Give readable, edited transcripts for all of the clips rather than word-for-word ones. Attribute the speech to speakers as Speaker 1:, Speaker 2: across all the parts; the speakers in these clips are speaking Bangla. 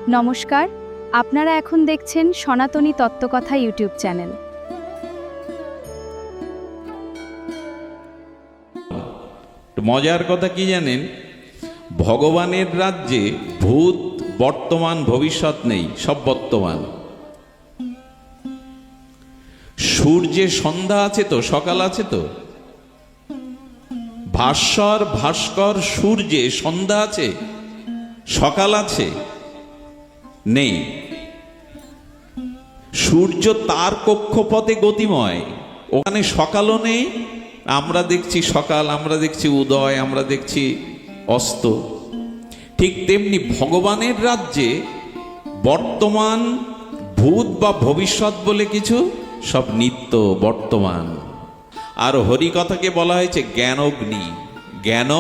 Speaker 1: নমস্কার, আপনারা এখন দেখছেন সনাতনী তত্ত্বকথা ইউটিউব চ্যানেল।
Speaker 2: মজার কথা কি জানেন, ভগবানের রাজ্যে ভূত বর্তমান ভবিষ্যৎ নেই, সব বর্তমান। সূর্যে সন্ধ্যা আছে তো, সকাল আছে তো। ভাস্কর সূর্যে সন্ধ্যা আছে, সকাল আছে নেই। সূর্য তার কক্ষপথে গতিময়, ওখানে সকালও নেই। আমরা দেখছি সকাল, আমরা দেখছি উদয়, আমরা দেখছি অস্ত। ঠিক তেমনি ভগবানের রাজ্যে বর্তমান, ভূত বা ভবিষ্যৎ বলে কিছু, সব নিত্য বর্তমান। আর হরিকথাকে বলা হয়েছে জ্ঞান অগ্নি। জ্ঞান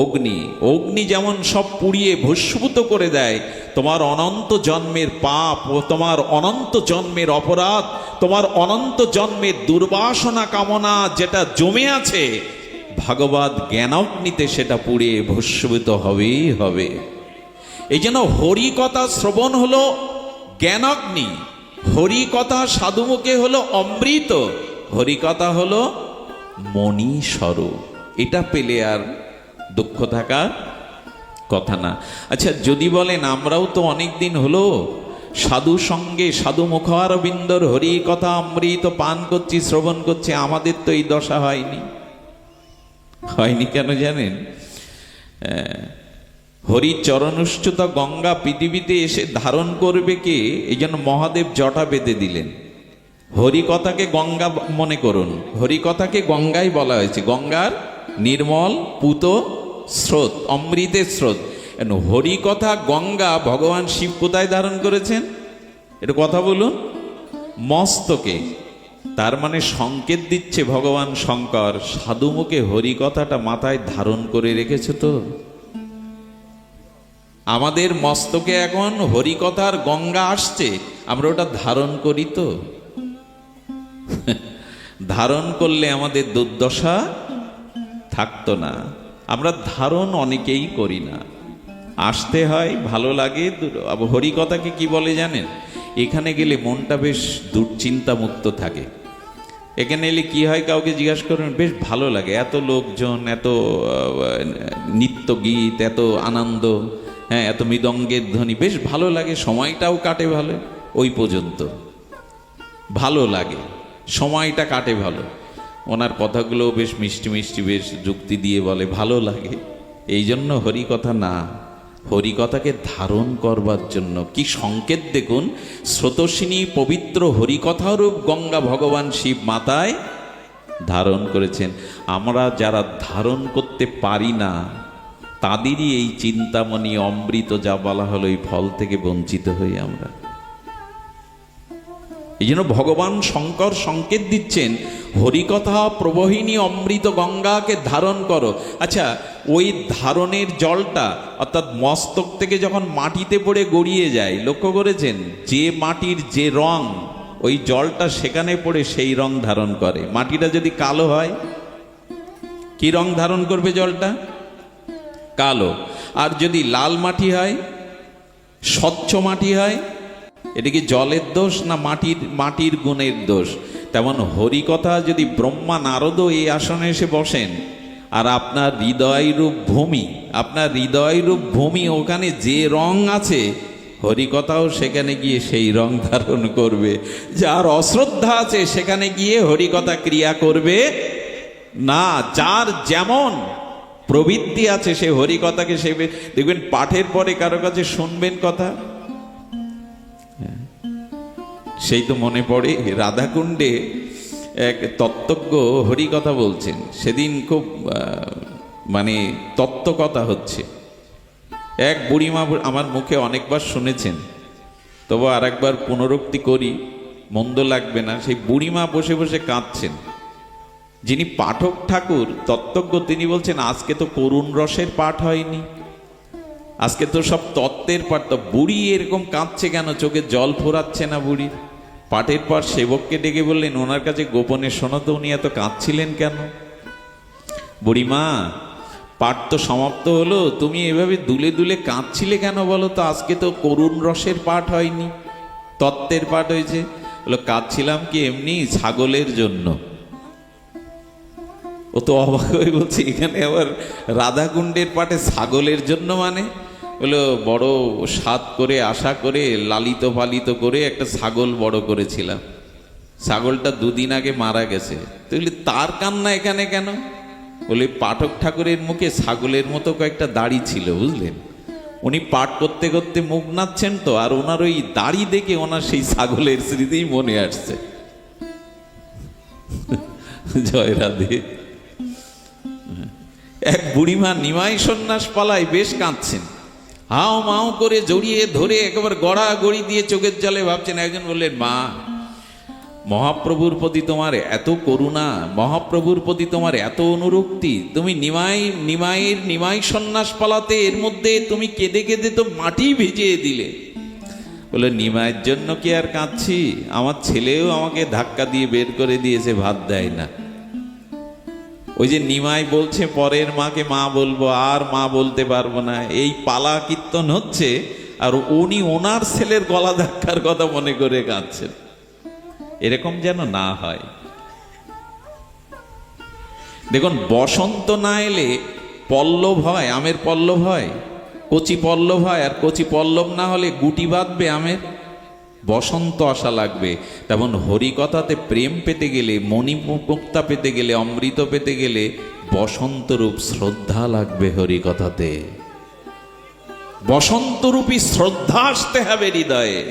Speaker 2: অগ্নি, অগ্নি যেমন সব পুড়িয়ে ভস্মীভূত করে দেয়, তোমার অনন্ত জন্মের পাপ ও তোমার অনন্ত জন্মের অপরাধ, তোমার অনন্ত জন্মের দুর্বাসনা কামনা যেটা জমে আছে, ভাগবত জ্ঞানাগ্নিতে সেটা পুড়িয়ে ভস্মীভূত হবেই হবে। এই জন্য হরিকথা শ্রবণ হলো জ্ঞানাগ্নি, হরিকথা সাধুমুখে হলো অমৃত, হরিকথা হলো মণি স্বরূপ। এটা পেলে আর দুঃখ থাকার কথা না। আচ্ছা, যদি বলেন আমরাও তো অনেক দিন হলো সাধু সঙ্গে সাধু মুখারবিন্দর হরি কথা অমৃত পান করছি, শ্রবণ করছি, আমাদের তো এই দশা হয়নি। হয়নি কেন জানেন? হরি চরণুচ্যুত গঙ্গা পৃথিবীতে এসে ধারণ করবে কে, এই জন্য মহাদেব জটা বেঁধে দিলেন। হরিকথাকে গঙ্গা মনে করুন, হরিকথাকে গঙ্গাই বলা হয়েছে, গঙ্গার নির্মল পুত স্রোত, অমৃতের স্রোত। হরিকথা গঙ্গা ভগবান শিব কোথায় ধারণ করেছেন? একটু কথা বলুন। মস্তকে। তার মানে সংকেত দিচ্ছে ভগবান শঙ্কর সাধুমুখে হরিকথাটা মাথায় ধারণ করে রেখেছে। তো আমাদের মস্তকে এখন হরিকথার গঙ্গা আসছে, আমরা ওটা ধারণ করি তো। ধারণ করলে আমাদের দুর্দশা থাকতো না। আমরা ধারণ অনেকেই করি না, আসতে হয়, ভালো লাগে। হরিকথাকে কি বলে জানেন? এখানে গেলে মনটা বেশ দুশ্চিন্তা মুক্ত থাকে। এখানে এলে কি হয়, কাউকে জিজ্ঞাসা করবেন, বেশ ভালো লাগে, এত লোকজন, এত নিত্য গীত, এত আনন্দ, হ্যাঁ, এত মৃদঙ্গের ধ্বনি, বেশ ভালো লাগে, সময়টাও কাটে ভালো। ওই পর্যন্ত ভালো লাগে, সময়টা কাটে ভালো। ওনার কথাগুলো বেশ মিষ্টি মিষ্টি, বেশ যুক্তি দিয়ে বলে, ভালো লাগে। এই জন্য হরিকথা না, হরিকথাকে ধারণ করবার জন্য কি সংকেত দেখুন। স্রোতস্বিনী পবিত্র হরিকথারূপ গঙ্গা ভগবান শিব মাতায় ধারণ করেছেন। আমরা যারা ধারণ করতে পারি না, তাদেরই এই চিন্তামণি অমৃত যা বলা হলো, এই ফল থেকে বঞ্চিত হই আমরা। এই জন্য ভগবান শঙ্কর সংকেত দিচ্ছেন, হরিকথা প্রবহিনী অমৃত গঙ্গাকে ধারণ করো। আচ্ছা, ওই ধারণের জলটা অর্থাৎ মস্তক থেকে যখন মাটিতে পড়ে গড়িয়ে যায়, লক্ষ্য করেছেন? যে মাটির যে রং, ওই জলটা সেখানে পড়ে সেই রং ধারণ করে। মাটিটা যদি কালো হয়, কি রং ধারণ করবে জলটা? কালো। আর যদি লাল মাটি হয়, স্বচ্ছ মাটি হয়, এটা কি জলের দোষ না মাটির গুণের দোষ? তেমন হরিকথা যদি ব্রহ্মা নারদ এই আসনে এসে বসেন, আর আপনার হৃদয়রূপ ভূমি, আপনার হৃদয়রূপ ভূমি, ওখানে যে রং আছে, হরিকথাও সেখানে গিয়ে সেই রং ধারণ করবে। যার অশ্রদ্ধা আছে সেখানে গিয়ে হরিকথা ক্রিয়া করবে না। যার যেমন প্রবৃত্তি আছে সে হরিকথাকে, সে দেখবেন পাঠের পরে কারো কাছে শুনবেন কথা, সেই তো মনে পড়ে রাধাকুণ্ডে এক তত্ত্বজ্ঞ হরিকথা বলছেন। সেদিন খুব মানে তত্ত্বকথা হচ্ছে। এক বুড়িমা, আমার মুখে অনেকবার শুনেছেন, তবু আর একবার পুনরুক্তি করি, মন্দ লাগবে না। সেই বুড়িমা বসে বসে কাঁদছেন। যিনি পাঠক ঠাকুর তত্ত্বজ্ঞ, তিনি বলছেন, আজকে তো করুণ রসের পাঠ হয়নি, আজকে তো সব তত্ত্বের পাঠ। তো বুড়ি এরকম কাঁদছে কেন? চোখে জল ফোরাচ্ছে না বুড়ির? পাঠের পর সেবককে ডেকে বললেন, ওনার কাছে গোপনে শোনো তো, উনি এত কাঁদছিলেন কেন? বুড়িমা, পাঠ তো সমাপ্ত হলো, তুমি এভাবে দুলে দুলে কাঁদছিলে কেন বলো তো? আজকে তো করুণ রসের পাঠ হয়নি, তত্ত্বের পাঠ হয়েছে। বলো কাঁদছিলাম কি এমনি ছাগলের জন্য। ও তো অবাক হয়ে বলছে এখানে আবার রাধাকুণ্ডের পাঠে ছাগলের জন্য মানে? বলো বড় সাত করে আশা করে লালিত পালিত করে একটা ছাগল বড় করেছিলাম, ছাগলটা দুদিন আগে মারা গেছে। তাহলে তার কান্না এখানে কেন? বলে পাঠক ঠাকুরের মুখে ছাগলের মতো কয়েকটা দাড়ি ছিল, বুঝলেন? উনি পাঠ করতে করতে মুখ নাচ্ছেন তো, আর ওনার ওই দাড়ি দেখে ওনার সেই ছাগলের স্মৃতিই মনে আসছে। জয় রাধে। এক বুড়িমা নিমাই সন্ন্যাস পালায় বেশ কাঁদছেন, হাও মাও করে জড়িয়ে ধরে একেবারে গড়া গড়ি দিয়ে চোখের জলে ভাবছেন। একজন বললেন, মা মহাপ্রভুর প্রতি তোমার এত করুণা, মহাপ্রভুর প্রতি তোমার এত অনুরক্তি, তুমি নিমাই সন্ন্যাস পালাতে এর মধ্যে তুমি কেঁদে কেঁদে তো মাটি ভিজিয়ে দিলে। বলে নিমাইয়ের জন্য কি আর কাঁদছি? আমার ছেলেও আমাকে ধাক্কা দিয়ে বের করে দিয়েছে, ভাত দেয় না। ওই যে নিমাই বলছে পরের মাকে মা বলবো, আর মা বলতে পারবো না, এই পালা কীর্তন হচ্ছে, আর উনি ওনার ছেলের গলা ধাক্কার কথা মনে করে কাঁদছেন। এরকম যেন না হয়। দেখুন, বসন্ত না এলে পল্লব হয়, আমের পল্লব হয়, কচি পল্লব হয়, আর কচি পল্লব না হলে গুটি বাঁধবে আমের। বসন্ত আসা লাগবে। তেমন হরিকথাতে প্রেম পেতে গেলে, মণিমুক্তা পেতে গেলে, অমৃত পেতে গেলে বসন্তরূপ শ্রদ্ধা লাগবে। হরিকথাতে বসন্তরূপী শ্রদ্ধা আসতে হবে হৃদয়ে,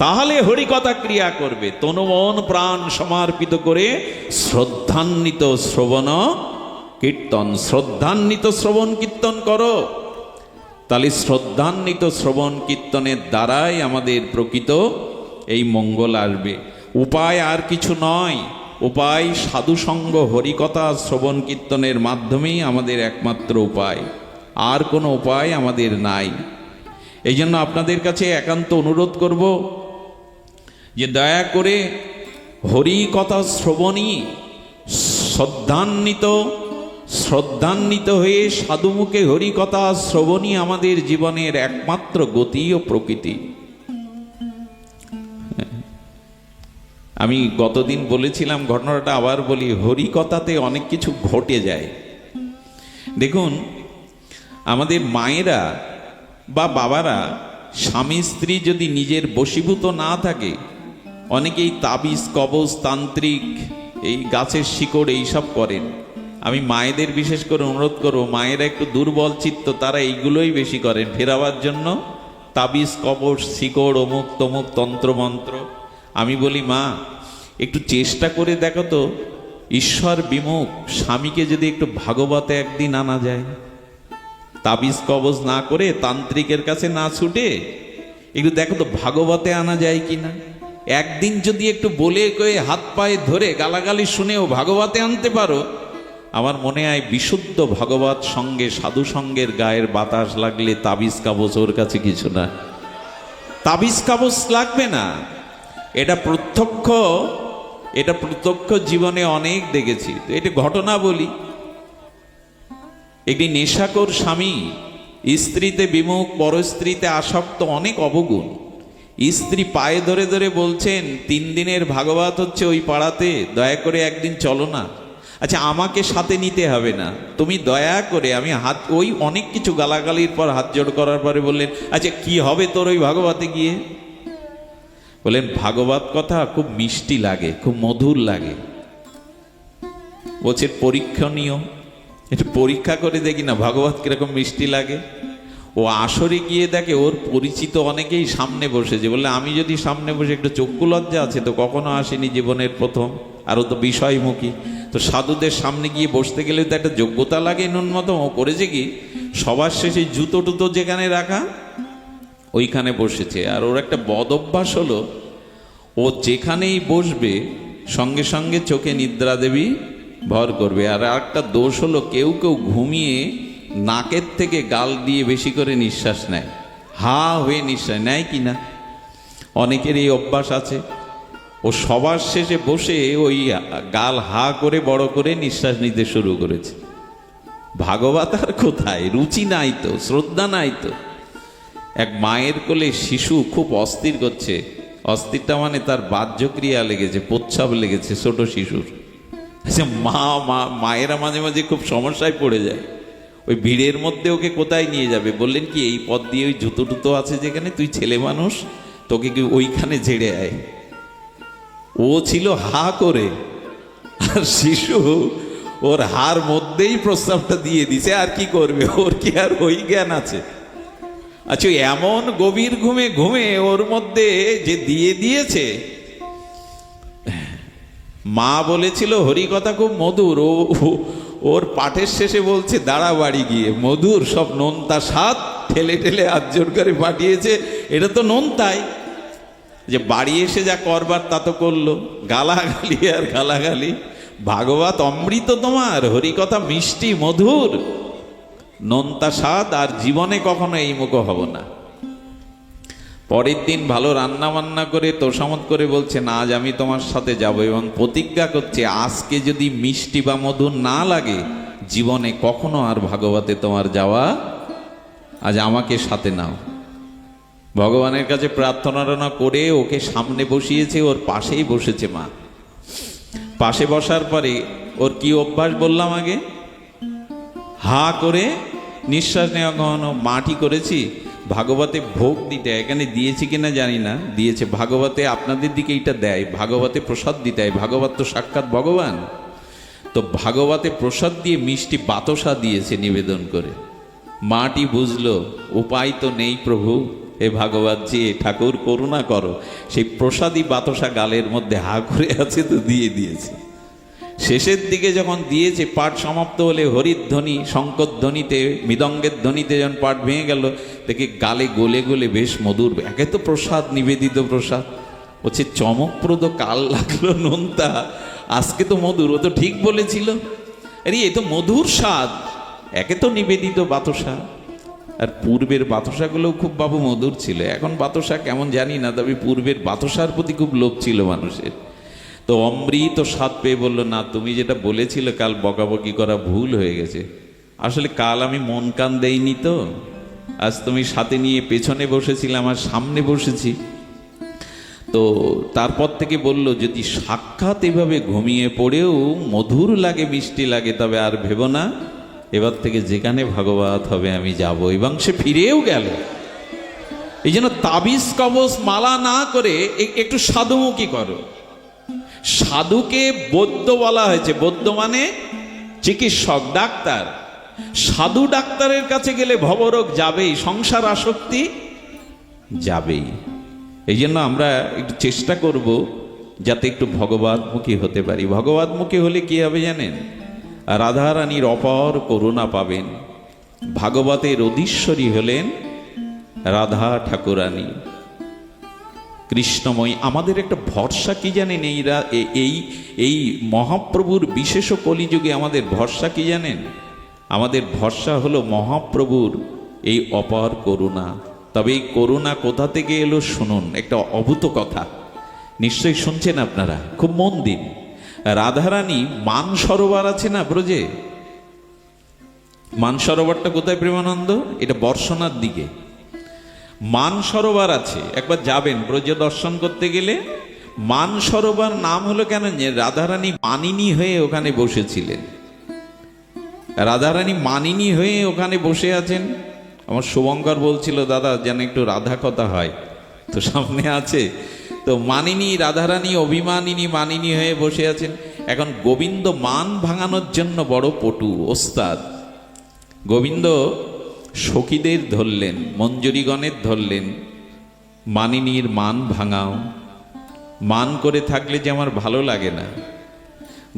Speaker 2: তাহলে হরিকথা ক্রিয়া করবে। তনু মন প্রাণ সমর্পিত করে শ্রদ্ধান্বিত শ্রবণ কীর্তন, শ্রদ্ধান্বিত শ্রবণ কীর্তন করো, তাহলে শ্রদ্ধান্বিত শ্রবণ কীর্তনের দ্বারাই আমাদের প্রকৃত এই মঙ্গল আসবে। উপায় আর কিছু নয়, উপায় সাধুসঙ্গ, হরিকথা শ্রবণ কীর্তনের মাধ্যমেই আমাদের একমাত্র উপায়, আর কোনো উপায় আমাদের নাই। এই জন্য আপনাদের কাছে একান্ত অনুরোধ করব যে দয়া করে হরিকথা শ্রবণী শ্রদ্ধান্বিত হয়ে সাধুমুখে হরিকথা শ্রবণী আমাদের জীবনের একমাত্র গতি ও প্রকৃতি। আমি গতদিন বলেছিলাম, ঘটনাটা আবার বলি, হরিকথাতে অনেক কিছু ঘটে যায়। দেখুন, আমাদের মায়েরা বা বাবারা স্বামী স্ত্রী যদি নিজের বশীভূত না থাকে, অনেকেই তাবিজ কবজ তান্ত্রিক এই গাছের শিকড় এইসব করেন। আমি মায়েদের বিশেষ করে অনুরোধ করবো, মায়েরা একটু দুর্বল চিত্ত, তারা এইগুলোই বেশি করেন ফেরাবার জন্য, তাবিজ কবজ শিকড় অমুক তমুক তন্ত্রমন্ত্র। আমি বলি, মা একটু চেষ্টা করে দেখো তো, ঈশ্বর বিমুখ স্বামীকে যদি একটু ভাগবতে একদিন আনা যায়, তাবিজ কবজ না করে তান্ত্রিকের কাছে না ছুটে একটু দেখো তো ভাগবতে আনা যায় কিনা। একদিন যদি একটু বলে কয়ে হাত পায়ে ধরে গালাগালি শুনেও ভাগবতে আনতে পারো, আমার মনে হয় বিশুদ্ধ ভাগবত সঙ্গে সাধু সঙ্গের গায়ের বাতাস লাগলে তাবিজ কাবজ ওর কাছে কিছু না, তাবিজ কাবজ লাগবে না। এটা প্রত্যক্ষ জীবনে অনেক দেখেছি। তো এটা ঘটনা বলি। একটি নেশাখোর স্বামী স্ত্রীতে বিমুখ, পরস্ত্রীতে আসক্ত, অনেক অবগুণ। স্ত্রী পায়ে ধরে ধরে বলছেন, 3 দিনের ভাগবত হচ্ছে ওই পাড়াতে, দয়া করে একদিন চলো না। আচ্ছা, আমাকে সাথে নিতে হবে না, তুমি দয়া করে, আমি ওই অনেক কিছু গালাগালির পর হাত জোড় করার পরে বললেন, আচ্ছা কি হবে তোর ওই ভাগবতে গিয়ে? বললেন, ভাগবত কথা খুব মিষ্টি লাগে, খুব মধুর লাগে। বলছে পরীক্ষণীয়, একটু পরীক্ষা করে দেখি না ভাগবত কিরকম মিষ্টি লাগে। ও আসরে গিয়ে দেখে ওর পরিচিত অনেকেই সামনে বসেছে। বললে, আমি যদি সামনে বসে, একটু চক্ষু লজ্জা আছে তো, কখনো আসেনি জীবনের প্রথম, আরও তো বিষয়মুখী। তো সাধুদের সামনে গিয়ে বসতে গেলে তো একটা যোগ্যতা লাগে ন্যূনতম। ও করেছে কি, সবার শেষে জুতো টুতো যেখানে রাখা ওইখানে বসেছে। আর ওর একটা বদ অভ্যাস হলো, ও যেখানেই বসবে সঙ্গে সঙ্গে চোখে নিদ্রা দেবী ভর করবে। আর একটা দোষ হলো, কেউ কেউ ঘুমিয়ে নাকের থেকে গাল দিয়ে বেশি করে নিঃশ্বাস নেয়, হা হয়ে নিঃশ্বাস নেয় কিনা, অনেকের এই অভ্যাস আছে। ও সবার শেষে বসে ওই গাল হা করে বড় করে নিঃশ্বাস নিতে শুরু করেছে। ভাগবত আর কোথায়, রুচি নাই তো, শ্রদ্ধা নাই তো। এক মায়ের কোলে শিশু খুব অস্থির করছে, অস্থিরটা মানে তার বাহ্যক্রিয়া লেগেছে, প্রচ্ছাব লেগেছে ছোট শিশুর। আচ্ছা, মায়েরা মাঝে মাঝে খুব সমস্যায় পড়ে যায়, ওই ভিড়ের মধ্যে ওকে কোথায় নিয়ে যাবে। বললেন কি, এই পথ দিয়ে ওই জুতো টুতো আছে যেখানে, তুই ছেলে মানুষ, তোকে কি ওইখানে ঝেড়ে আয়। ও ছিল হা করে, আর শিশু ওর হার মধ্যেই প্রস্তাবটা দিয়ে দিছে, আর কি করবে, ওর কি আর ওই জ্ঞান আছে। আচ্ছা, এমন গভীর ঘুমে ঘুমে ওর মধ্যে যে দিয়ে দিয়েছে। মা বলেছিল হরিকথা খুব মধুর, ওর পাঠের শেষে বলছে দাঁড়া বাড়ি গিয়ে, মধুর সব নোনতা স্বাদ, ঠেলে ঠেলে হাত জোর করে পাঠিয়েছে, এটা তো নোনতাই। যে বাড়ি এসে যা করবার তা তো করলো, গালাগালি আর গালাগালি। ভাগবত অমৃত তোমার, হরিকথা মিষ্টি মধুর, নোনতা স্বাদ, আর জীবনে কখনো এই মুখ হব না। পরের দিন ভালো রান্না বান্না করে তোষামত করে বলছে, না আজ আমি তোমার সাথে যাব, এবং প্রতিজ্ঞা করছে আজকে যদি মিষ্টি বা মধুর না লাগে, জীবনে কখনো আর ভাগবতে তোমার যাওয়া, আজ আমাকে সাথে নাও। ভগবানের কাছে প্রার্থনা করে ওকে সামনে বসিয়েছে, ওর পাশেই বসেছে মা। পাশে বসার পরে ওর কি অভ্যাস বললাম আগে, হা করে নিঃশ্বাস নেওয়া। কখনো মাটি করেছি ভাগবতে ভোগ দিতে, এখানে দিয়েছি কিনা জানি না, দিয়েছে। ভাগবতে আপনাদের দিকে এইটা দেয়, ভাগবতে প্রসাদ দিতে হয়, ভাগবত তো সাক্ষাৎ ভগবান। তো ভাগবতে প্রসাদ দিয়ে মিষ্টি বাতাসা দিয়েছে নিবেদন করে। মাটি বুঝলো উপায় তো নেই প্রভু, হে ভাগবত জি, ঠাকুর করুণা করো। সেই প্রসাদী বাতাসা গালের মধ্যে হা করে আছে, তো দিয়ে দিয়েছে। শেষের দিকে যখন দিয়েছে, পাঠ সমাপ্ত হলে হরির ধ্বনি, শঙ্কর ধ্বনিতে, মৃদঙ্গের ধ্বনিতে যখন পাঠ ভেঙে গেল, দেখে গালে গলে গলে বেশ মধুর। একে তো প্রসাদ, নিবেদিত প্রসাদ, হচ্ছে চমকপ্রদ, কাল লাগলো নোনতা, আজকে তো মধুর। ও তো ঠিক বলেছিল, আরে এ তো মধুর স্বাদ, একে তো নিবেদিত বাতাসা। আর পূর্বের বাতাসাগুলোও খুব বাবু মধুর ছিল, এখন বাতাসা কেমন জানি না, তবে পূর্বের বাতাসার প্রতি খুব লোভ ছিল মানুষের। তো অমৃত স্বাদ পেয়ে বললো, না তুমি যেটা বলেছিলে কাল বকাবকি করা ভুল হয়ে গেছে, আসলে কাল আমি মন কান দেইনি, তো আজ তুমি সাথে নিয়ে পেছনে বসেছিলাম আর সামনে বসেছি। তো তারপর থেকে বলল, যদি সাক্ষাৎ এভাবে ঘুমিয়ে পড়েও মধুর লাগে, মিষ্টি লাগে, তবে আর ভেবো না, এবার থেকে যেখানে ভাগবত হবে আমি যাব। এবং সে ফিরেও গেল। এই জন্য তাবিজ কবচ মালা না করে একটু সাধুমুখী করো। সাধুকে বৈদ্য বলা হয়েছে, বৈদ্য মানে চিকিৎসক, ডাক্তার। সাধু ডাক্তারের কাছে গেলে ভবরোগ যাবেই, সংসার আসক্তি যাবেই। এই জন্য আমরা একটু চেষ্টা করব যাতে একটু ভগবতমুখী হতে পারি। ভগবতমুখী হলে কি হবে জানেন, রাধারানীর অপার করুণা পাবেন। ভাগবতের অধীশ্বরী হলেন রাধা ঠাকুরানী, কৃষ্ণময়ী। আমাদের একটা ভরসা কি জানেন, এই মহাপ্রভুর বিশেষ কলিযুগে আমাদের ভরসা কি জানেন, আমাদের ভরসা হলো মহাপ্রভুর এই অপার করুণা। তবে এই করুণা কোথা থেকে এলো শুনুন, একটা অভূত কথা নিশ্চয়ই শুনছেন আপনারা, খুব মন দিন। রাধারানী মানসরোবর আছে না ব্রজে, মানসরোবরটা কোথায় প্রেমানন্দ? এটা বর্ষণার দিকে মানসরোবর আছে, একবার যাবেন ব্রজে দর্শন করতে গেলে। মানসরোবর নাম হলো কেন, রাধারানী মানিনী হয়ে ওখানে বসেছিলেন। রাধারানী মানিনী হয়ে ওখানে বসে আছেন। আমার শুভঙ্কর বলছিল, দাদা যেন একটু রাধা কথা হয়, তো সামনে আছে। তো মানিনী, রাধারানী অভিমানিনী মানিনী হয়ে বসে আছেন। এখন গোবিন্দ মান ভাঙানোর জন্য বড় পটু, ওস্তাদ। গোবিন্দ সখীদের ধরলেন, মঞ্জুরিগণের ধরলেন, মানিনীর মান ভাঙাও, মান করে থাকলে যে আমার ভালো লাগে না।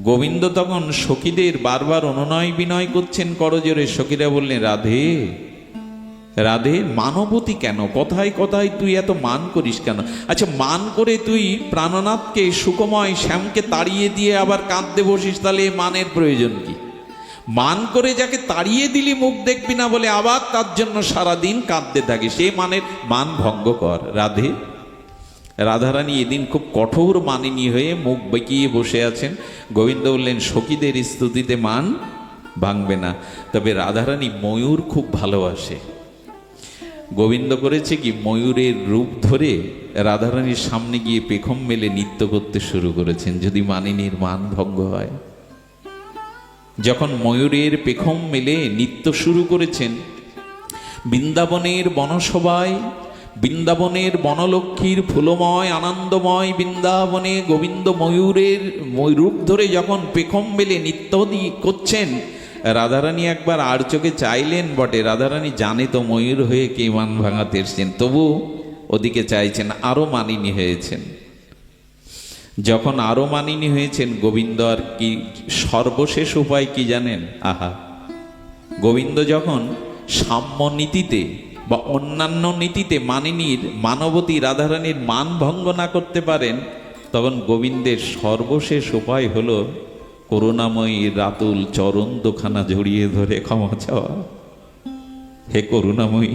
Speaker 2: গোবিন্দ তখন সখীদের বারবার অনুনয় বিনয় করছেন করজোরে। সখীরা বললেন, রাধে রাধে, মানবতী কেন, কথায় কথায় তুই এত মান করিস কেন? আচ্ছা, মান করে তুই প্রাণনাথকে, সুকময় শ্যামকে তাড়িয়ে দিয়ে আবার কাঁদতে বসিস, তাহলে মানের প্রয়োজন কি? মান করে যাকে তাড়িয়ে দিলি মুখ দেখবি না বলে আবার তার জন্য সারাদিন কাঁদতে থাকে, সে মানের মান ভঙ্গ কর রাধে। রাধারানী এদিন খুব কঠোর মানিনী হয়ে মুখ বেঁকিয়ে বসে আছেন। গোবিন্দ বললেন, সখীদের স্তুতিতে মান ভাঙবে না। তবে রাধারানী ময়ূর খুব ভালোবাসে। গোবিন্দ করেছে কি, ময়ূরের রূপ ধরে রাধারানীর সামনে গিয়ে পেখম মেলে নৃত্য করতে শুরু করেছেন, যদি মানিনীর মান ভঙ্গ হয়। যখন ময়ূরের পেখম মেলে নৃত্য শুরু করেছেন, বৃন্দাবনের বনসভায়, বৃন্দাবনের বনলক্ষ্মীর ফুলময় আনন্দময় বৃন্দাবনে গোবিন্দ ময়ূরের রূপ ধরে যখন পেখম মেলে নৃত্য করছেন, রাধারানী একবার আর চোখে চাইলেন বটে। রাধারানী জানে তো ময়ূর হয়ে কে মান ভাঙাতে এসছেন, তবু ওদিকে চাইছেন। আরো মানিনী হয়েছেন। যখন আরো মানিনী হয়েছেন, গোবিন্দ আর কি সর্বশেষ উপায় কি জানেন? আহা, গোবিন্দ যখন সাম্য নীতিতে বা অন্যান্য নীতিতে মানিনীর, মানবতী রাধারানীর মান ভঙ্গ না করতে পারেন, তখন গোবিন্দের সর্বশেষ উপায় হলো করুণাময়ী রাতুল চরণ দুখানা জড়িয়ে ধরে ক্ষমা চাওয়া। হে করুণাময়ী,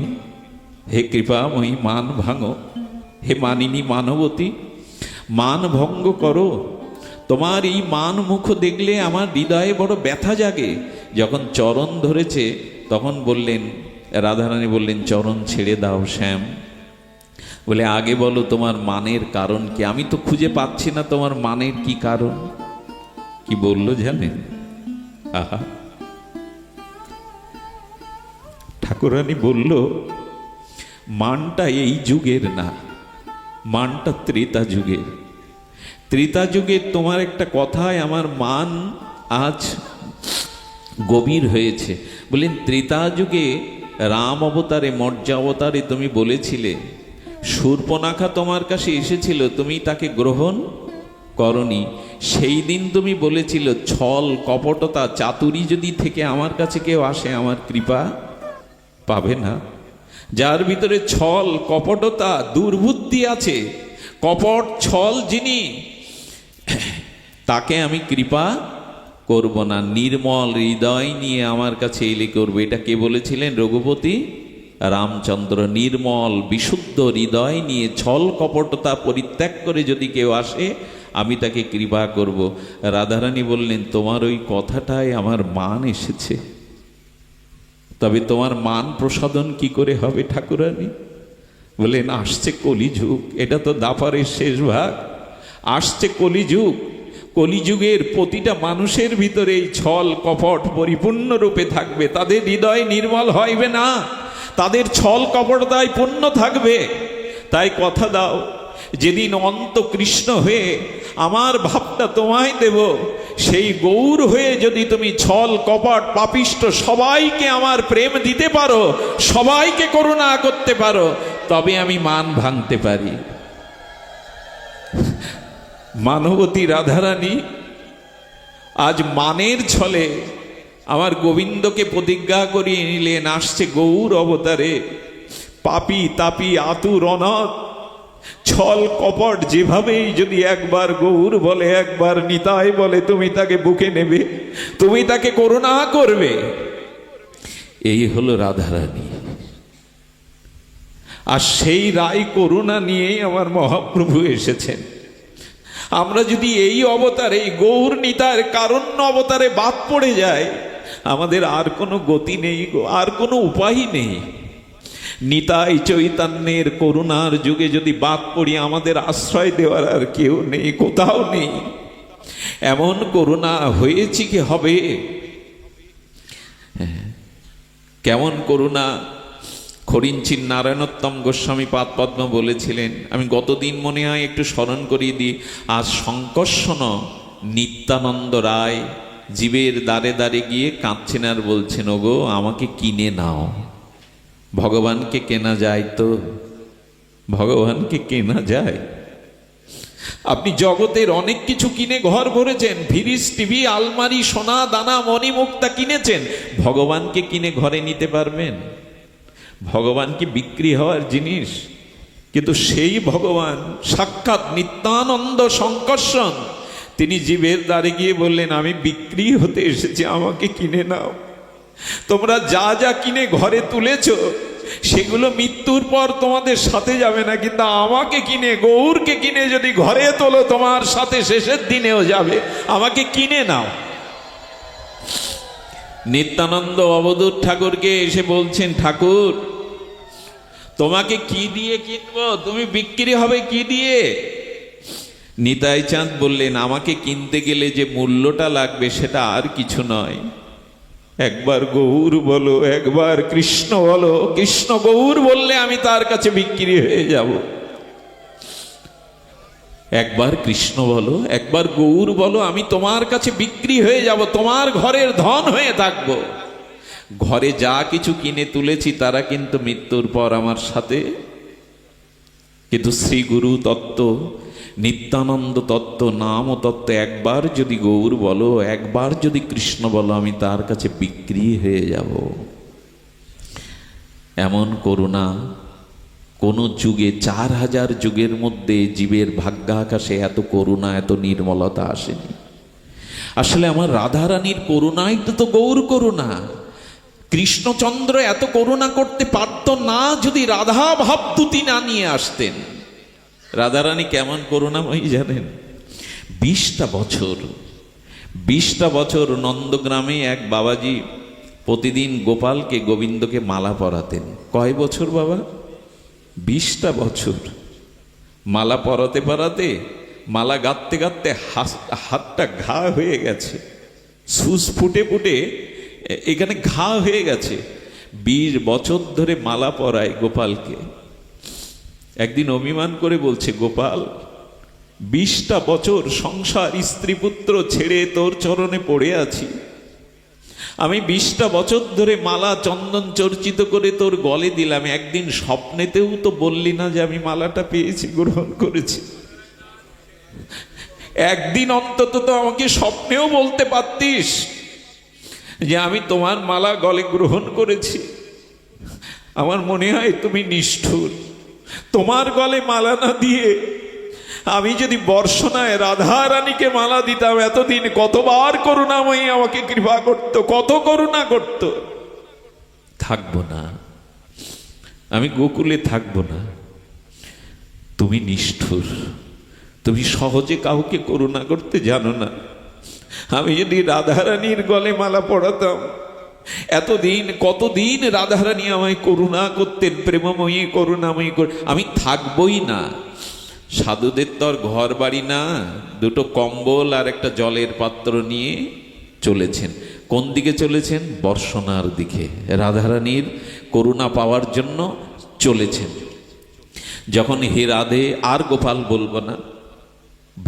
Speaker 2: হে কৃপাময়ী, মান ভাঙো। হে মানিনী মানবতী, মান ভঙ্গ করো। তোমার এই মান মুখ দেখলে আমার হৃদয়ে বড় ব্যথা জাগে। যখন চরণ ধরেছে, তখন বললেন, রাধারানী বললেন, চরণ ছেড়ে দাও শ্যাম। বলে, আগে বলো তোমার মানের কারণ কি? আমি তো খুঁজে পাচ্ছি না তোমার মানের কি কারণ। কি বললো জানেন? আহা, ঠাকুরানী বলল, মানটা এই যুগের না, মানটা ত্রেতা যুগের। ত্রেতা যুগের তোমার একটা কথায় আমার মান আজ গভীর হয়েছে। বললেন, ত্রেতা যুগে রাম অবতারে, মর্যা অবতারে তুমি বলেছিলে, শূর্পণখা তোমার কাছে এসেছিল, তুমি তাকে গ্রহণ করনি। সেই দিন তুমি বলেছিল, ছল কপটতা চাতুরি যদি থেকে আমার কাছে কেউ আসে, আমার কৃপা পাবে না। যার ভিতরে ছল কপটতা দুর্বুদ্ধি আছে, কপট ছল যিনি, তাকে আমি কৃপা করব না। নির্মল হৃদয় নিয়ে আমার কাছে এলে করবো। এটা কে বলেছিলেন? রঘুপতি রামচন্দ্র। নির্মল বিশুদ্ধ হৃদয় নিয়ে ছল কপটতা পরিত্যাগ করে যদি কেউ আসে, আমি তাকে কৃপা করব। রাধারানী বললেন, তোমার ওই কথাটায় আমার মান এসেছে, তবে তোমার মান প্রসাদন কি করে হবে ঠাকুরানী? বললেন, আসছে কলিযুগ, এটা তো দাপারের শেষ ভাগ। আসছে কলিযুগ। কলিযুগের প্রতিটা মানুষের ভিতরে এই ছল কপট পরিপূর্ণ রূপে থাকবে। তাদের হৃদয় নির্মল হইবে না, তাদের ছল কপটতায় পূর্ণ থাকবে। তাই কথা দাও, যেদিন অন্ত কৃষ্ণ হয়ে আমার ভাবটা তোমায় দেব, সেই গৌর হয়ে যদি তুমি ছল কপট পাপিষ্ট সবাইকে আমার প্রেম দিতে পারো, সবাইকে করুণা করতে পারো, তবে আমি মান ভাঙতে পারি। মানবতী রাধারানী আজ মানের ছলে আমার গোবিন্দকে প্রতিজ্ঞা করিয়ে নিলেন, আসছে গৌর অবতারে। পাপী তাপী আতুর অনাথ ছল কপট যেভাবেই যদি একবার গৌর বলে, একবার নিতাই বলে, তুমি তাকে বুকে নেবে, তুমি তাকে করুণা করবে। এই হলো রাধারানী। আর সেই রায় করুণা নিয়েই আমার মহাপ্রভু এসেছেন। আমরা যদি এই অবতারে, গৌর নিতার কারণ্য অবতারে বাদ পড়ে যায়, আমাদের আর কোনো গতি নেই, আর কোনো উপায় নেই। নিতাই চৈতন্যের করুণার যুগে যদি বাদ পড়ি, আমাদের আশ্রয় দেওয়ার আর কেউ নেই, কোথাও নেই। এমন করুণা হয়েছে কি হবে? কেমন করুণা! খরিঞ্চির নারায়ণোত্তম গোস্বামী পাদ পদ্ম বলেছিলেন, আমি গতদিন মনে হয় একটু স্মরণ করিয়ে দিই। আজ সংকর্ষণ নিত্যানন্দ রায় জীবের দ্বারে দ্বারে গিয়ে কাঁদছেন আর বলছেন, ওগো আমাকে কিনে নাও। ভগবানকে কেনা যায় তো? ভগবানকে কেনা যায়? আপনি জগতের অনেক কিছু কিনে ঘর ভরেছেন, ফ্রিজ, টিভি, আলমারি, সোনা দানা মণি মুক্তা কিনেছেন, ভগবানকে কিনে ঘরে নিতে পারবেন? ভগবান কি বিক্রি হওয়ার জিনিস? কিন্তু সেই ভগবান সাক্ষাৎ নিত্যানন্দ সংকর্ষণ, তিনি জীবের দ্বারে গিয়ে বললেন, আমি বিক্রি হতে এসেছি, আমাকে কিনে নাও। তোমরা যা যা কিনে ঘরে তুলেছ, সেগুলো মৃত্যুর পর তোমাদের সাথে যাবে না, কিন্তু আমাকে কিনে, গৌরকে কিনে যদি ঘরে তোলো, তোমার সাথে শেষের দিনেও যাবে। আমাকে কিনে নাও। নিত্যানন্দ অবধূত ঠাকুরকে এসে বলছেন, ঠাকুর তোমাকে কি দিয়ে কিনবো, তুমি বিক্রি হবে কি দিয়ে? নিতাই চাঁদ বললেন, আমাকে কিনতে গেলে যে মূল্যটা লাগবে সেটা আর কিছু নয়, একবার গৌর বলো, একবার কৃষ্ণ বলো। কৃষ্ণ গৌর বললে আমি তার কাছে বিক্রি হয়ে যাব। একবার কৃষ্ণ বলো, একবার গৌর বলো, আমি তোমার কাছে বিক্রি হয়ে যাব, তোমার ঘরের ধন হয়ে থাকবো। ঘরে যা কিছু কিনে তুলেছি তারা কিন্তু মৃত্যুর পর আমার সাথে। কিন্তু শ্রী গুরু তত্ত্ব, নিত্যানন্দ তত্ত্ব, নাম ও তত্ত্ব একবার যদি গৌর বলো, একবার যদি কৃষ্ণ বলো, আমি তার কাছে বিক্রি হয়ে যাব। এমন করুণা কোন যুগে, 4000 যুগের মধ্যে জীবের ভাগ্যাকাশে এত করুণা, এত নির্মলতা আসেনি। আসলে আমার রাধারানীর করুণাই তো গৌর করুণা। কৃষ্ণচন্দ্র এত করুণা করতে পারত না যদি রাধা ভাবদূতি না নিয়ে আসতেন। রাধারানী কেমন করুণাময়ী জানেন? 20টা বছর নন্দগ্রামে এক বাবাজি প্রতিদিন গোপালকে, গোবিন্দকে মালা পরাতেন। কয় বছর বাবা? 20টা বছর। মালা পরাতে পরাতে, মালা গাঁথতে গাঁথতে হাতটা ঘা হয়ে গেছে, সুচ ফুটে ফুটে এখানে ঘা হয়ে গেছে। 20 বছর ধরে মালা পরায় গোপালকে। একদিন অভিমান করে বলছে, গোপাল 20টা বছর সংসার স্ত্রী পুত্র ছেড়ে তোর চরণে পড়ে আছি। আমি 20টা বছর ধরে মালা চন্দন চর্চিত করে তোর গলে দিলাম, একদিন স্বপ্নেতেও তো বললি না যে আমি মালাটা পেয়েছি, গ্রহণ করেছি। একদিন অন্তত তো আমাকে স্বপ্নেও বলতে পারতিস যে আমি তোমার মালা গলে গ্রহণ করেছি। আমার মনে হয় তুমি নিষ্ঠুর। তোমার গলে মালা না দিয়ে আমি যদি বর্ষনায় রাধা রানীকে মালা দিতাম, এতদিন কতবার করুণাময়ী আমাকে কৃপা করত, কত করুণা করত। থাকবো না, আমি গোকুলে থাকবো না। তুমি নিষ্ঠুর, তুমি সহজে কাউকে করুণা করতে জানো না। আমি যদি রাধারানীর গলে মালা পড়াতাম, এতদিন কতদিন রাধারানী আমায় করুণা করতেন, প্রেমময়ী করুণাময়ী, আমি থাকবই না। সাধুদের তো আর ঘর বাড়ি না, দুটো কম্বল আর একটা জলের পাত্র নিয়ে চলেছেন। কোন দিকে চলেছেন? বর্ষনার দিকে, রাধারানীর করুণা পাওয়ার জন্য চলেছেন। যখন হে রাধে, আর গোপাল বলবো না।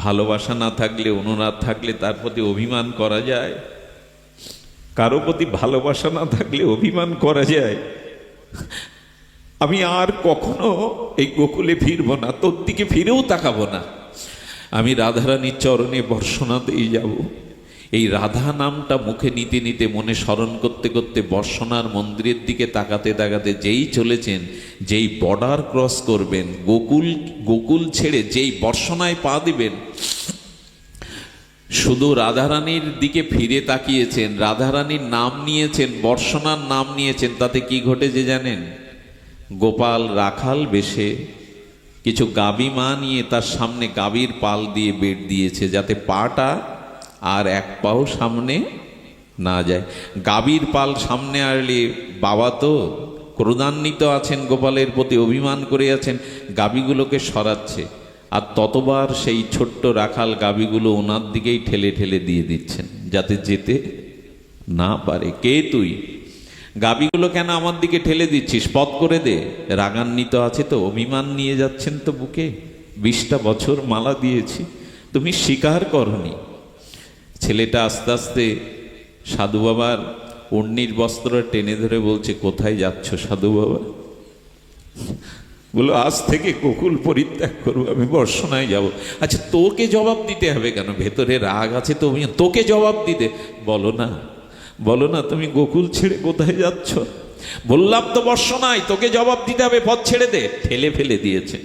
Speaker 2: ভালোবাসা না থাকলে, অনুরাগ থাকলে তার প্রতি অভিমান করা যায়? কারো প্রতি ভালোবাসা না থাকলে অভিমান করা যায়? আমি আর কখনো এই গোকুলে ফিরবো না, তোর দিকে ফিরেও তাকাবো না। আমি রাধারানীর চরণে বর্ষনাতেই যাব। এই রাধা নামটা মুখে নিতে নিতে, মনে স্মরণ করতে করতে, বর্ষনার মন্দিরের দিকে তাকাতে তাকাতে যেই চলেছেন, যেই বর্ডার ক্রস করবেন, গোকুল ছেড়ে যেই বর্ষনায় পা দিবেন, শুধু রাধারানীর দিকে ফিরে তাকিয়েছেন, রাধারানীর নাম নিয়েছেন, বর্ষনার নাম নিয়েছেন, তাতে কি ঘটেছে জানেন? গোপাল রাখাল বেশে কিছু গাবি মা নিয়ে তার সামনে গাবির পাল দিয়ে বেট দিয়েছে, যাতে পাটা আর এক পাও সামনে না যায়। গাবির পাল সামনে আসলে বাবা তো ক্রোধান্বিত আছেন, গোপালের প্রতি অভিমান করে আছেন, গাবিগুলোকে সরাচ্ছে। আর ততবার সেই ছোট্ট রাখাল গাবিগুলো ওনার দিকেই ঠেলে ঠেলে দিয়ে দিচ্ছেন, যাতে যেতে না পারে। কে তুই? গাবিগুলো কেন আমার দিকে ঠেলে দিচ্ছিস? পথ করে দে। রাগান্বিত আছে তো, অভিমান নিয়ে যাচ্ছেন তো বুকে। 20টা বছর মালা দিয়েছি, তুমি স্বীকার করনি। ছেলেটা আস্তে আস্তে সাধু বাবার ওড়নির বস্ত্র টেনে ধরে বলছে, কোথায় যাচ্ছ সাধু বাবা? বলো, আজ থেকে গোকুল পরিত্যাগ করবো, আমি বর্ষনায় যাব। আচ্ছা, তোকে জবাব দিতে হবে কেন? ভেতরে রাগ আছে তো, তোকে জবাব দিতে। বলো না, বলো না, তুমি গোকুল ছেড়ে কোথায় যাচ্ছ? বললাম তো বর্ষনায়, তোকে জবাব দিতে হবে, পথ ছেড়ে দে। ঠেলে ফেলে দিয়েছেন।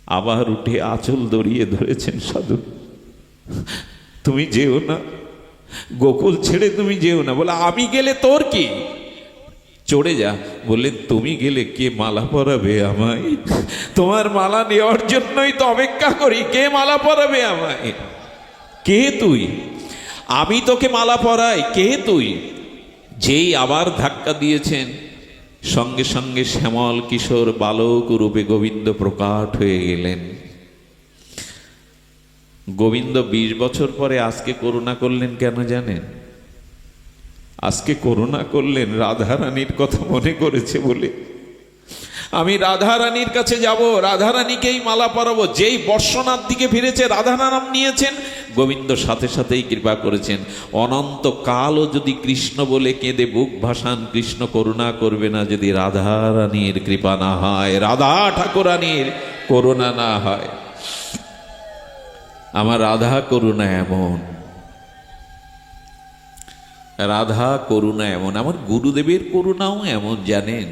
Speaker 2: আবার উঠে আঁচল দড়িয়ে ধরেছেন সাধু, তুমি যেও না, গোকুল ছেড়ে তুমি যেও না। বলে, আমি গেলে তোর কি? চড়ে যা। বললেন, তুমি গেলে কে মালা পরাবে আমায়? তোমার মালা নেওয়ার জন্যই তো অপেক্ষা করি। কে মালা পরাবে আমায়? কে তুই? আমি তোকে মালা পরাই, কে তুই? যেই আবার ধাক্কা দিয়েছেন, সঙ্গে সঙ্গে শ্যামল কিশোর বালক রূপে গোবিন্দ প্রকাট হয়ে গেলেন। গোবিন্দ 20 বছর পরে আজকে করুণা করলেন কেন জানেন? আজকে করুণা করলেন রাধারানীর কথা মনে করেছে বলে। আমি রাধারানীর কাছে যাব, রাধারানীকেই মালা পরাবো। যেই বর্ষনার দিকে ফিরেছে, রাধা নাম নিয়েছেন, গোবিন্দ সাথে সাথেই কৃপা করেছেন। অনন্ত কালও যদি কৃষ্ণ বলে কেঁদে বুক ভাসান, কৃষ্ণ করুণা করবে না যদি রাধারানীর কৃপা না হয়, রাধা ঠাকুরানীর করুণা না হয়। আমার রাধা করুণা এমন, রাধা করুণা এমন, আমার গুরুদেবের করুণাও এমন। জানেন,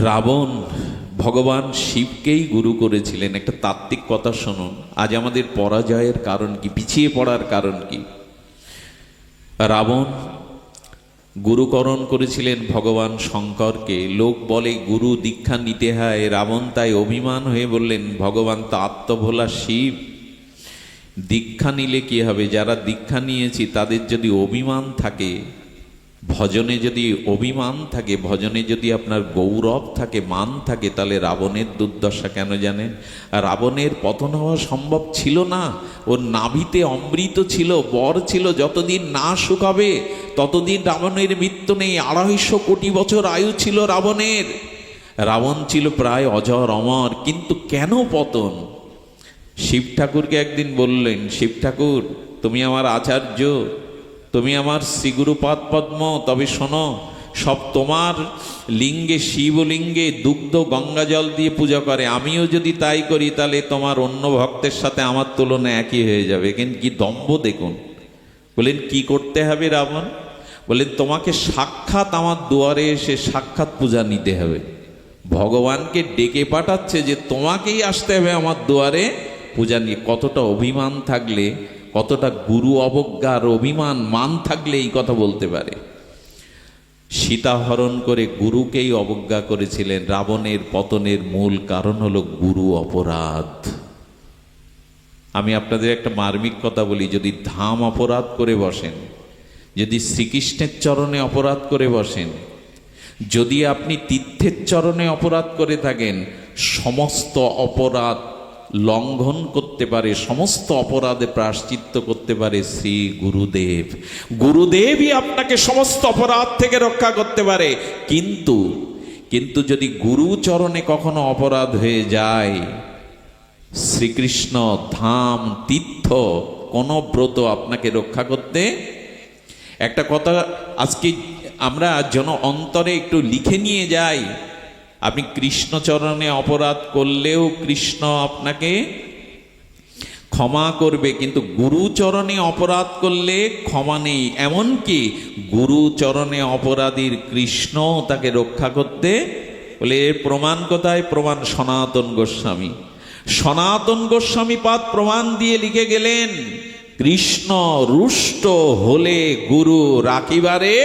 Speaker 2: রাবণ ভগবান শিবকেই গুরু করেছিলেন। একটা তাত্ত্বিক কথা শুনুন, আজ আমাদের পরাজয়ের কারণ কি, পিছিয়ে পড়ার কারণ কি? রাবণ গুরুকরণ করেছিলেন ভগবান শঙ্করকে। লোক বলে গুরু দীক্ষা নিতে হয়, রাবণ তাই অভিমান হয়ে বললেন ভগবান তো আত্মভোলা শিব, দীক্ষা নিলে কি হবে? যারা দীক্ষা নিয়েছি তাদের যদি অভিমান থাকে, ভজনে যদি অভিমান থাকে, ভজনে যদি আপনার গৌরব থাকে, মান থাকে, তাহলে রাবণের দুর্দশা কেন জানেন? রাবণের পতন হওয়া সম্ভব ছিল না। ওর নাভিতে অমৃত ছিল, বর ছিল, যতদিন না শুকাবে ততদিন রাবণের মৃত্যু নেই। 250 কোটি বছর আয়ু ছিল রাবণের। রাবণ ছিল প্রায় অজর অমর, কিন্তু কেন পতন? শিব ঠাকুরকে একদিন বললেন, শিব ঠাকুর তুমি আমার আচার্য, তুমি আমার শ্রীগুরুপাদ পদ্ম, তবে শোনো, সব তোমার লিঙ্গে, শিবলিঙ্গে দুগ্ধ গঙ্গা জল দিয়ে পূজা করে, আমিও যদি তাই করি তাহলে তোমার অন্য ভক্তের সাথে আমার তুলনা একই হয়ে যাবে। কিন্তু কি দম্ভ দেখুন। বলেন কি করতে হবে রাবণ? বলেন তোমাকে সাক্ষাৎ আমার দুয়ারে এসে সাক্ষাৎ পূজা নিতে হবে। ভগবানকে ডেকে পাঠাচ্ছে যে তোমাকেই আসতে হবে আমার দুয়ারে পূজা নিয়ে। কতটা অভিমান থাকলে, কতটা গুরু অবজ্ঞার অভিমান মান থাকলে এই কথা বলতে পারে। সীতা হরণ করে গুরুকেই অবজ্ঞা করেছিলেন। রাবণের পতনের মূল কারণ হলো গুরু অপরাধ। আমি আপনাদের একটা মার্মিক কথা বলি, যদি ধাম অপরাধ করে বসেন, যদি শ্রীকৃষ্ণের চরণে অপরাধ করে বসেন, যদি আপনি তীর্থের চরণে অপরাধ করে থাকেন, সমস্ত অপরাধ লঙ্ঘন করতে পারে, সমস্ত অপরাধে প্রায়শ্চিত্ত করতে পারে শ্রী গুরুদেব। গুরুদেবই আপনাকে সমস্ত অপরাধ থেকে রক্ষা করতে পারে। কিন্তু যদি গুরু চরণে কখনো অপরাধ হয়ে যায়, শ্রীকৃষ্ণ ধাম তীর্থ কোন ব্রত আপনাকে রক্ষা করতে। একটা কথা আজকে আমরা যেন অন্তরে একটু লিখে নিয়ে যাই, আপনি কৃষ্ণচরণে অপরাধ করলেও কৃষ্ণ আপনাকে ক্ষমা করবে, কিন্তু গুরুচরণে অপরাধ করলে ক্ষমা নেই। এমনকি গুরুচরণে অপরাধীর কৃষ্ণ তাকে রক্ষা করতে বলে। এর প্রমাণ কোথায়? প্রমাণ সনাতন গোস্বামী। সনাতন গোস্বামী পাদ প্রমাণ দিয়ে লিখে গেলেন, কৃষ্ণ রুষ্ট হলে গুরু রাখিবারে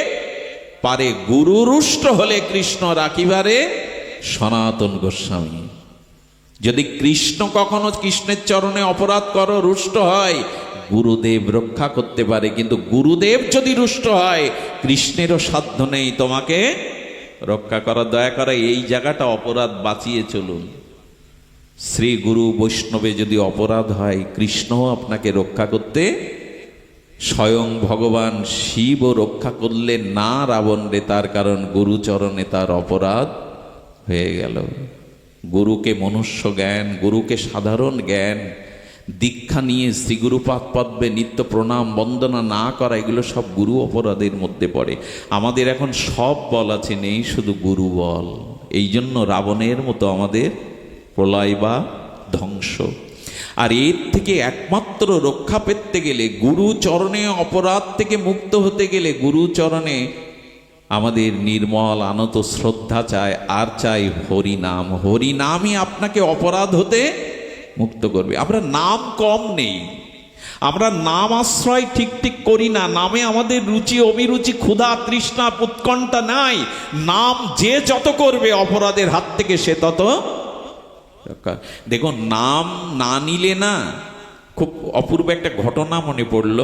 Speaker 2: পারে, গুরু রুষ্ট হলে কৃষ্ণ রাখিবারে সনাতন গোস্বামী। যদি কৃষ্ণ কখনো কৃষ্ণের চরণে অপরাধ করো, রুষ্ট হয়, গুরুদেব রক্ষা করতে পারে। কিন্তু গুরুদেব যদি রুষ্ট হয়, কৃষ্ণেরও সাধ্য নেই তোমাকে রক্ষা করা। দয়া করে এই জায়গাটা অপরাধ বাঁচিয়ে চলুন। শ্রী গুরু বৈষ্ণবে যদি অপরাধ হয়, কৃষ্ণও আপনাকে রক্ষা করতে, স্বয়ং ভগবান শিবও রক্ষা করলেন না রাবণরে, তার কারণ গুরুচরণে তার অপরাধ হয়ে গেল। গুরুকে মনুষ্য জ্ঞান, গুরুকে সাধারণ জ্ঞান, দীক্ষা নিয়ে শ্রীগুরুপাদ পদ্মে নিত্য প্রণাম বন্দনা না করা, এগুলো সব গুরু অপরাধের মধ্যে পড়ে। আমাদের এখন সব বল আছে, নেই শুধু গুরু বল। এই জন্য রাবণের মতো আমাদের প্রলয় বা ধ্বংস। আর এর থেকে একমাত্র রক্ষা পেতে গেলে, গুরু চরণে অপরাধ থেকে মুক্ত হতে গেলে, গুরু চরণে আমাদের নির্মল আনত শ্রদ্ধা চাই, আর চাই হরিনাম। হরিনামই আপনাকে অপরাধ হতে মুক্ত করবে। আমরা নাম কম নেই, আমরা নাম আশ্রয় ঠিক করি না। নামে আমাদের রুচি অভিরুচি ক্ষুধা তৃষ্ণা উৎকণ্ঠা নাই। নাম যে যত করবে অপরাধের হাত থেকে সে তত। দেখো, নাম না নিলে না, খুব অপূর্ব একটা ঘটনা মনে পড়ল।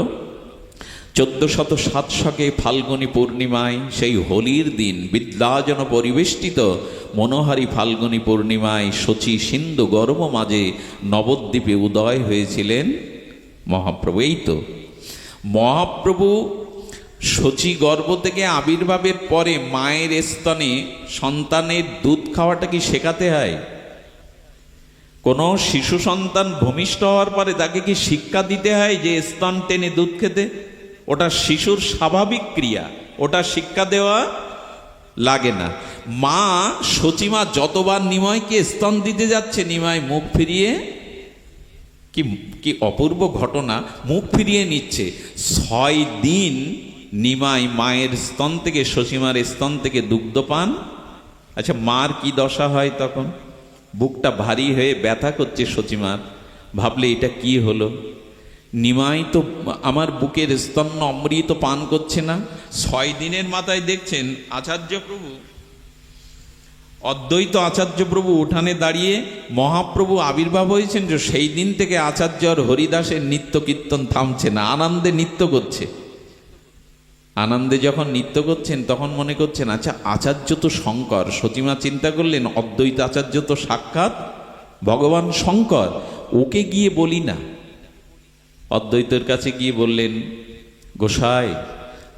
Speaker 2: 1407 শকে ফাল্গুনী পূর্ণিমায়, সেই হোলির দিন বিদ্যাজন পরিবেষ্টিত মনোহারী ফাল্গুনী পূর্ণিমায় শচী সিন্ধু গর্ভ মাঝে নবদ্বীপে উদয় হয়েছিলেন মহাপ্রভু। এই তো মহাপ্রভু শচী গর্ভ থেকে আবির্ভাবের পরে মায়ের স্তনে সন্তানের দুধ খাওয়াটা কি শেখাতে হয়? কোনো শিশু সন্তান ভূমিষ্ঠ হওয়ার পরে তাকে কি শিক্ষা দিতে হয় যে স্তন টেনে দুধ খেতে? ওটা শিশুর স্বাভাবিক ক্রিয়া, ওটা শিক্ষা দেওয়া লাগে না। মা শচীমা যতবার নিমাইকে স্তন দিতে যাচ্ছে, নিমাই মুখ ফিরিয়ে, কি কি অপূর্ব ঘটনা, মুখ ফিরিয়ে নিচ্ছে। 6 দিন নিমাই মায়ের স্তন থেকে, শচীমার স্তন থেকে দুগ্ধ পান। আচ্ছা, মার কি দশা হয় তখন? বুকটা ভারী হয়ে ব্যথা করছে শচীমার, ভাবলে এটা কি হলো, নিমাই তো আমার বুকের স্তন্য অমৃত পান করছে না। 6 দিনের মাথায় দেখছেন আচার্য প্রভু, অদ্বৈত আচার্য প্রভু উঠানে দাঁড়িয়ে, মহাপ্রভু আবির্ভাব হয়েছেন যে সেই দিন থেকে আচার্য আর হরিদাসের নিত্য কীর্তন থামছে না, আনন্দে নৃত্য করছে। আনন্দে যখন নৃত্য করছেন তখন মনে করছেন, আচ্ছা আচার্য তো শঙ্কর। শচীমা চিন্তা করলেন, অদ্বৈত আচার্য তো সাক্ষাৎ ভগবান শঙ্কর, ওকে গিয়ে বলি না। অদ্বৈতের কাছে গিয়ে বললেন, গোসাই,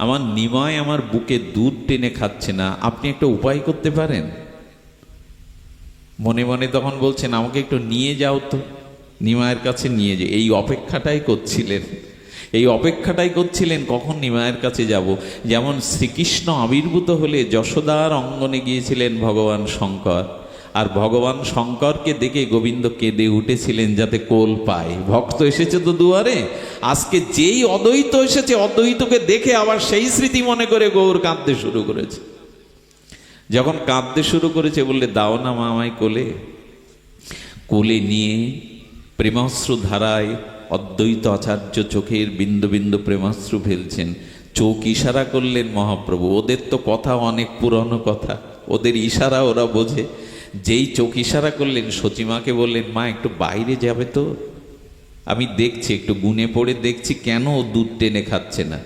Speaker 2: আমার নিমাই আমার বুকে দুধ টেনে খাচ্ছে না, আপনি একটা উপায় করতে পারেন? মনে মনে তখন বলছেন, আমাকে একটু নিয়ে যাও তো, নিমায়ের কাছে নিয়ে যাও। এই অপেক্ষাটাই করছিলেন কখন নিমায়ের কাছে যাব। যেমন শ্রীকৃষ্ণ আবির্ভূত হলে যশোদার অঙ্গনে গিয়েছিলেন ভগবান শঙ্কর, আর ভগবান শঙ্করকে দেখে গোবিন্দ কেঁদে উঠেছিলেন যাতে কোল পায়। ভক্ত এসেছে তো দুয়ারে, আজকে যেই অদ্বৈত এসেছে, অদ্বৈতকে দেখে আবার সেই স্মৃতি মনে করে গৌর কাঁদতে শুরু করেছে। যখন কাঁদতে শুরু করেছে, বললে, দাও না মা আমায় কোলে। কোলে নিয়ে প্রেমাশ্রু ধারায় অদ্বৈত আচার্য চোখের বিন্দু বিন্দু প্রেমাশ্রু ফেলছেন। চোখ ইশারা করলেন মহাপ্রভু। ওদের তো কথা অনেক পুরনো কথা, ওদের ইশারা ওরা বোঝে। যেই চোখ ইশারা করলেন, শচীমাকে বললেন, মা একটু বাইরে যাবে তো, আমি দেখছি, একটু গুনে পড়ে দেখছি কেন ও দুধ টেনে খাচ্ছে না।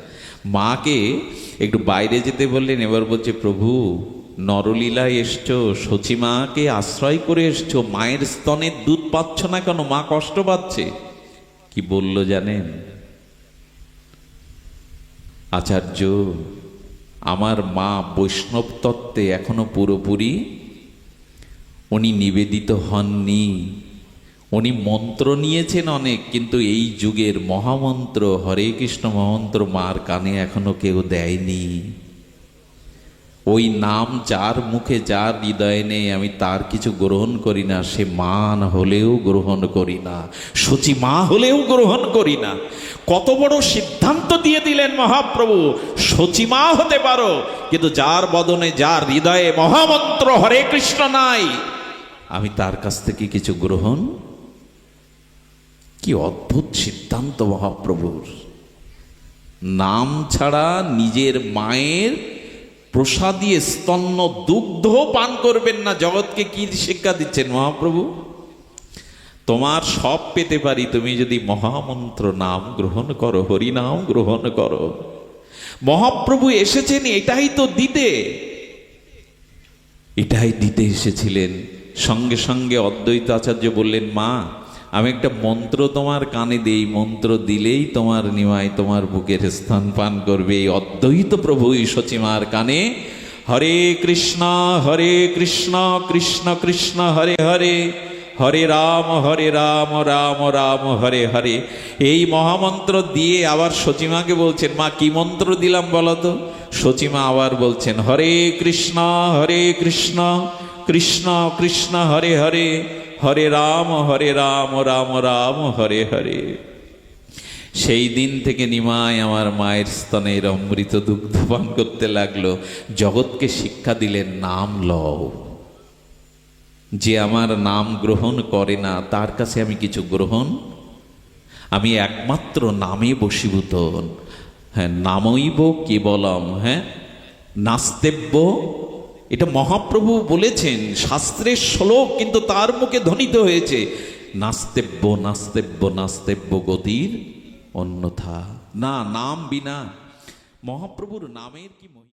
Speaker 2: মাকে একটু বাইরে যেতে বললেন। এবার বলছে, প্রভু নরলীলায় এসছো, শচীমাকে আশ্রয় করে এসছো, মায়ের স্তনের দুধ পাচ্ছ না কেন? মা কষ্ট পাচ্ছে। কি বলল জানেন? আচার্য, আমার মা বৈষ্ণব তত্ত্বে এখনো পুরোপুরি উনি নিবেদিত হননি। উনি মন্ত্র নিয়েছেন অনেক, কিন্তু এই যুগের মহামন্ত্র হরে কৃষ্ণ মহামন্ত্র মার কানে এখনো কেউ দেয়নি। ওই নাম যার মুখে, যার হৃদয়ে নেই, আমি তার কিছু গ্রহণ করি না। সে মান হলেও গ্রহণ করি না, শচী মা হলেও গ্রহণ করি না। কত বড় সিদ্ধান্ত দিয়ে দিলেন মহাপ্রভু, শচী মা হতে পারো, কিন্তু যার বদনে, যার হৃদয়ে মহামন্ত্র হরে কৃষ্ণ নাই, আমি তার কাছ থেকে কিছু গ্রহণ। কি অদ্ভুত সিদ্ধান্ত মহাপ্রভুর! নাম ছাড়া নিজের মায়ের প্রসাদীয় স্তন্য দুগ্ধ পান করবেন না। জগৎকে কি শিক্ষা দিচ্ছেন মহাপ্রভু? তোমার সব পেতে পারি, তুমি যদি মহামন্ত্র নাম গ্রহণ করো, হরি নাম গ্রহণ করো। মহাপ্রভু এসেছেন এটাই তো দিতে, এটাই দিতে এসেছিলেন। সঙ্গে সঙ্গে অদ্বৈত আচার্য বললেন, মা আমি একটা মন্ত্র তোমার কানে দেই, মন্ত্র দিলেই তোমার নিমাই তোমার বুকের স্থান পান করবে। এই অদ্বৈত প্রভুই শচীমার কানে হরে কৃষ্ণ কৃষ্ণ কৃষ্ণ হরে হরে, হরে রাম রাম রাম হরে হরে, এই মহামন্ত্র দিয়ে আবার শচীমাকে বলছেন, মা কি মন্ত্র দিলাম বলো তো? শচীমা আবার বলছেন, হরে কৃষ্ণ কৃষ্ণ কৃষ্ণ হরে হরে, হরে রাম রাম রাম হরে হরে। সেই দিন থেকে নিমাই আমার মায়ের স্তনের অমৃত দুগ্ধ পান করতে লাগলো। জগৎকে শিক্ষা দিলেন, নাম লও। যে আমার নাম গ্রহণ করে না, তার কাছে আমি কিছু গ্রহণ, আমি একমাত্র নামে বশীভূত। হ্যাঁ, নামইব কেবলম, হ্যাঁ নাস্তেব্য, এটা মহাপ্রভু বলেছেন, শাস্ত্রের শ্লোক, কিন্তু তার মুখে ধ্বনিত হয়েছে, নাস্তেব্য নাস্তেব্য নাস্তেব্য গতির অন্যথা। না, নাম বিনা মহাপ্রভুর নামের কি মহিমা।